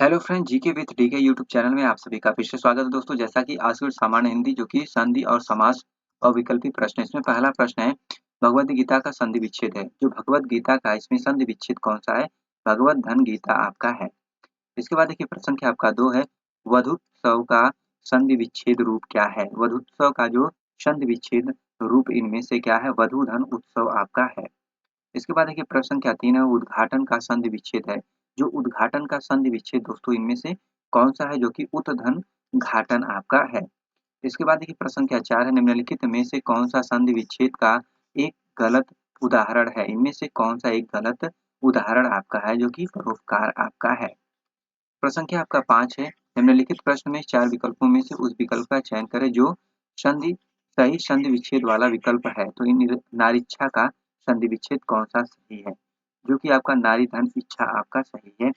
Hello friend, GK with DK YouTube channel में आप सभी का फिर से स्वागत है दोस्तों। जैसा कि आज की सामान्य हिंदी जो कि संधि और समास और विकल्पी प्रश्न है। इसमें पहला प्रश्न है, भगवद गीता का संधि विच्छेद है। जो भगवद गीता का इसमें संधि विच्छेद कौन सा है? भगवद धन गीता आपका है। इसके बाद देखिए प्रश्न संख्या आपका 2 है, वधूत्सव का संधि विच्छेद रूप क्या है? वधूत्सव का जो संधि विच्छेद रूप इनमें से क्या है? वधू धन उत्सव आपका है। इसके बाद देखिए प्रश्न संख्या 3 है, उद्घाटन का संधि विच्छेद है। जो उद्घाटन का संधि विच्छेद दोस्तों इनमें से कौन-सा है? जो कि उतधन घाटन आपका है। इसके बाद देखिए प्रश्न संख्या 4 है, निम्नलिखित में से कौन-सा संधि विच्छेद का एक गलत उदाहरण है? इनमें से कौन-सा एक गलत उदाहरण आपका है जो कि परोपकार आपका है? प्रश्न संख्या आपका 5 है, निम्नलिखित प्रश्न में 4 विकल्पों में से उस विकल्प का चयन करें जो संधि सही संधि विच्छेद वाला विकल्प है। तो इन नारीच्छा का संधि विच्छेद कौन-सा सही है? जो कि आपका नारी धन इच्छा आपका सही है।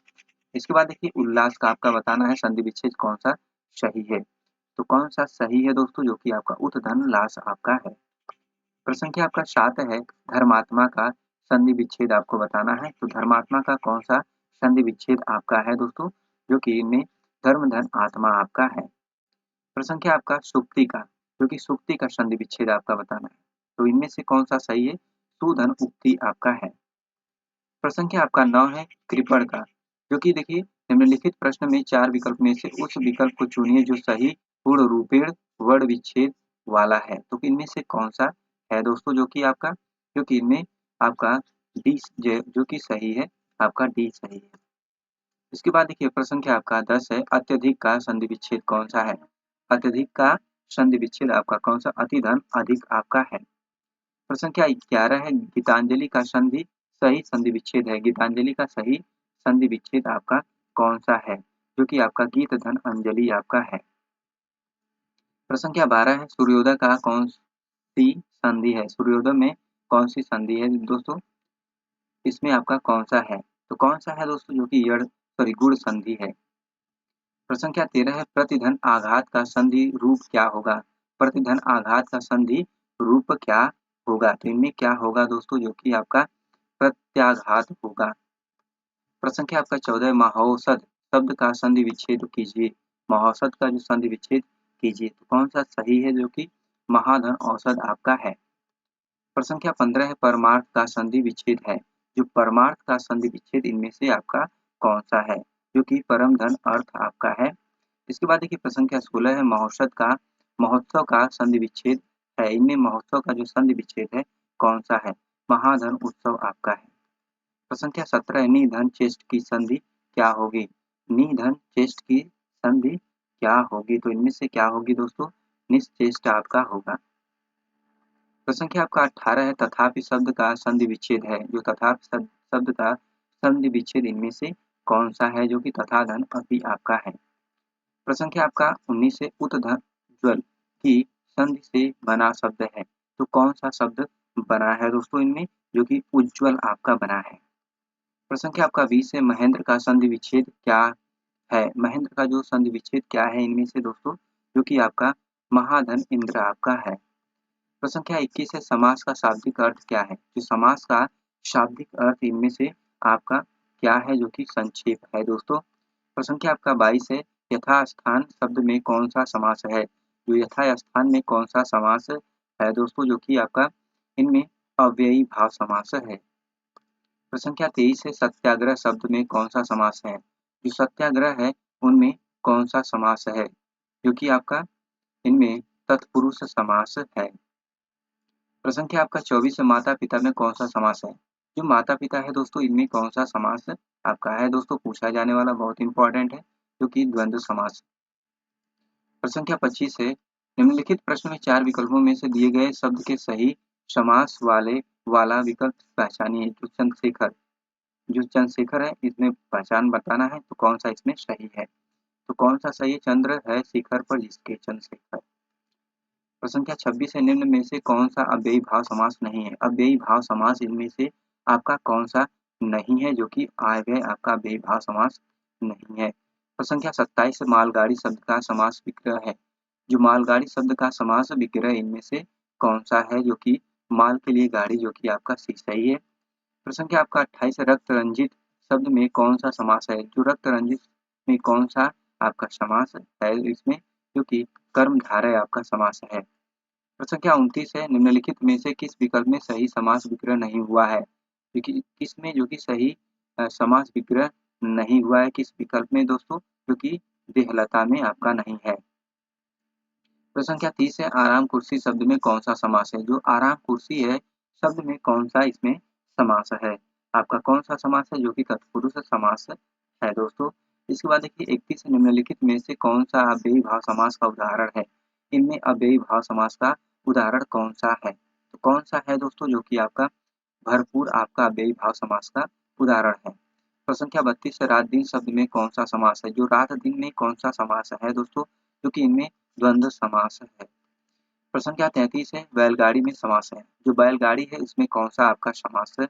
इसके बाद देखिए उल्लास का आपका बताना है संधि विच्छेद कौन-सा सही है। तो कौन-सा सही है दोस्तों? जो कि आपका उत धन लास आपका है। प्रश्न संख्या आपका 7 है, धर्मात्मा का संधि विच्छेद आपको बताना है। तो धर्मात्मा का कौन-सा संधि विच्छेद आपका है दोस्तों? जो कि इनमें धर्म धन आत्मा आपका है। प्रश्न संख्या आपका सुक्ति का, जो कि सुक्ति का संधि विच्छेद आपका बताना है। तो इनमें से कौन-सा सही है? सुधन उक्ति आपका है। प्रश्न संख्या आपका 9 है, कृपण का, जो कि देखिए निम्नलिखित प्रश्न में 4 विकल्प में से उस विकल्प को चुनिए जो सही पूर्ण रूपेण वर्ण विच्छेद वाला है। तो इनमें से कौन-सा है दोस्तों? जो कि इनमें आपका डी जो कि सही है, आपका डी सही है। इसके बाद देखिए प्रश्न संख्या आपका 10 है, अत्यधिक का संधि विच्छेद कौन-सा है? अत्यधिक का संधि विच्छेद आपका कौन-सा? अति धन अधिक आपका है। प्रश्न संख्या 11 है, गीतांजलि का संधि सही संधि विच्छेद है। गीतांजलि का सही संधि विच्छेद आपका कौन-सा है? जो कि आपका गीत धन अंजलि आपका है। प्रश्न संख्या 12 है, सूर्योदय का कौन-सी संधि है? सूर्योदय में कौन-सी संधि है दोस्तों? इसमें आपका कौन-सा है? तो कौन-सा है दोस्तों? जो कि गुण संधि है। प्रश्न संख्या 13 है, प्रतिधन आघात का संधि रूप क्या होगा? प्रतिधन आघात का संधि रूप क्या होगा? तो इनमें क्या होगा दोस्तों? जो कि आपका प्रत्याघात होगा। प्रश्न संख्या आपका 14 है, महौषध शब्द का संधि विच्छेद कीजिए। महौषध का जो संधि विच्छेद कीजिए। तो कौन सा सही है? जो कि महाधन औषध आपका है। प्रश्न संख्या 15 है, परमार्थ का संधि विच्छेद है। जो परमार्थ का संधि विच्छेद इनमें से आपका कौन सा है? जो कि परम धन अर्थ आपका है। इसके बाद देखिए प्रश्न संख्या 16 है, महोत्सव का संधि विच्छेद है। इनमें महोत्सव का जो संधि विच्छेद है कौन सा है? महाधन उत्सव आपका है। प्रश्न संख्या 17 है, निधन चेष्ट की संधि क्या होगी? निधन चेष्ट की संधि क्या होगी? तो इनमें से क्या होगी दोस्तों? निश्चेष्ट आपका होगा। प्रश्न संख्या आपका 18 है, तथापि शब्द का संधि विच्छेद है। जो तथापि शब्द का संधि विच्छेद इनमें से कौन सा है? जो कि तथा धन अपि आपका है। प्रश्न संख्या आपका 19 है, उतध्वल की संधि से बना शब्द है। तो कौन सा शब्द बना है दोस्तों इनमें? जो कि उज्ज्वल आपका बना है। प्रश्न संख्या आपका 20 है, महेंद्र का संधि विच्छेद क्या है? महेंद्र का जो संधि विच्छेद क्या है इनमें से दोस्तों? जो कि आपका महाधन इंद्र आपका है। प्रश्न संख्या 21 है, समास का शाब्दिक अर्थ क्या है? जो समास का शाब्दिक अर्थ इनमें से आपका क्या है? जो कि संक्षेप है दोस्तों। प्रश्न संख्या आपका 22 है, यथास्थान शब्द में कौन सा समास है? जो यथास्थान में कौन सा समास है दोस्तों? जो कि आपका इनमें अव्ययी भाव समास है। प्रश्न संख्या 23 है, सत्याग्रह शब्द में कौन सा समास है? जो सत्याग्रह है उनमें कौन सा समास है? जो कि आपका इनमें तत्पुरुष समास है। प्रश्न संख्या आपका 24 है, माता पिता में कौन सा समास है? जो माता पिता है दोस्तों इनमें कौन सा समास आपका है दोस्तों? पूछा जाने वाला बहुत इंपॉर्टेंट है, जो कि द्वंद्व समास। प्रश्न संख्या 25 है, निम्नलिखित प्रश्न में 4 विकल्पों में से दिए गए शब्द के सही समास वाला विकल्प पहचानिए। जो चंद्रशेखर है इसमें पहचान बताना है। तो कौन सा इसमें सही है? तो कौन सा सही है? चंद्र है शिखर पर जिसके, चंद्रशेखर। प्रश्न संख्या 26 है, निम्न में से कौन सा अव्ययी भाव समास नहीं है? अव्ययी भाव समास इनमें से आपका कौन सा नहीं है? जो कि अव्यय आपका अव्ययी भाव समास नहीं है। प्रश्न संख्या 27 है, मालगाड़ी शब्द का समास विग्रह है। जो मालगाड़ी शब्द का समास विग्रह इनमें से कौन सा है? जो कि माल के लिए गाड़ी, जो कि आपका सी सही है। प्रश्न संख्या आपका 28 है, रक्त रंजित शब्द में कौन सा समास है? जो रक्त रंजित में कौन सा आपका समास है इसमें, जो कि कर्मधारय आपका समास है। प्रश्न संख्या 29 है, निम्नलिखित में से किस विकल्प में सही समास विग्रह नहीं हुआ है? क्योंकि किसमें जो कि सही समास विग्रह नहीं हुआ है, किस विकल्प में दोस्तों? जो कि देहलता में आपका नहीं है। प्रश्न संख्या 30 है, आराम कुर्सी शब्द में कौन सा समास है? जो आराम कुर्सी है शब्द में कौन सा इसमें समास है? आपका कौन सा समास है? जो कि तत्पुरुष समास है दोस्तों। इसके बाद देखिए 31 निम्नलिखित में से कौन सा अव्ययी भाव समास का उदाहरण है? इनमें अव्ययी भाव समास का उदाहरण कौन सा है? तो कौन सा है दोस्तों? जो कि आपका भरपूर आपका अव्ययी भाव समास का उदाहरण है। प्रश्न संख्या 32 है, रात दिन शब्द में कौन सा समास है? जो रात दिन में कौन सा समास है दोस्तों? जो कि इनमें द्वंद्व समास है। प्रश्न संख्या 33 है, बैलगाड़ी में समास है। जो बैलगाड़ी है इसमें कौन सा आपका समास है?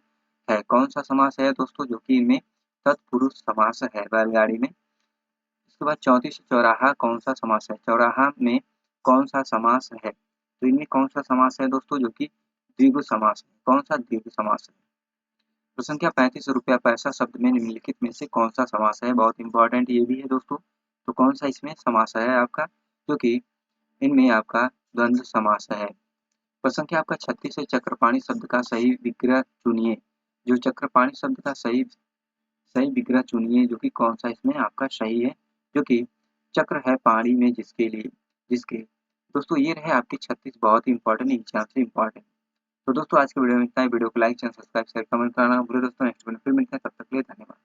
कौन सा समास है दोस्तों? जो कि इनमें तत्पुरुष समास है बैलगाड़ी में। इसके बाद 34 चौराहा कौन सा समास है? चौराहा में कौन सा समास है? तो इनमें कौन सा समास है दोस्तों? जो कि द्विगु समास है। कौन सा द्विगु समास है? प्रश्न संख्या 35 रुपया पैसा शब्द में निम्नलिखित में से कौन सा समास है? बहुत इंपॉर्टेंट ये भी है दोस्तों। तो कौन सा इसमें समास है आपका? जो कि इनमें आपका द्वंद्व समास है। प्रश्न संख्या आपका 36 है, चक्रपाणी शब्द का सही विग्रह चुनिए। जो चक्रपाणी शब्द का सही सही विग्रह चुनिए, जो कि कौन सा इसमें आपका सही है? जो कि चक्र है पानी में जिसके लिए जिसके दोस्तों ये रहे आपकी 36 बहुत ही इंपॉर्टेंट एग्जाम से इंपॉर्टेंट। तो दोस्तों आज के वीडियो में इतना ही। वीडियो को like, channel subscribe, share, comment करना ना भूलें दोस्तों। नेक्स्ट वीडियो में फिर मिलते हैं, तब तक के लिए धन्यवाद।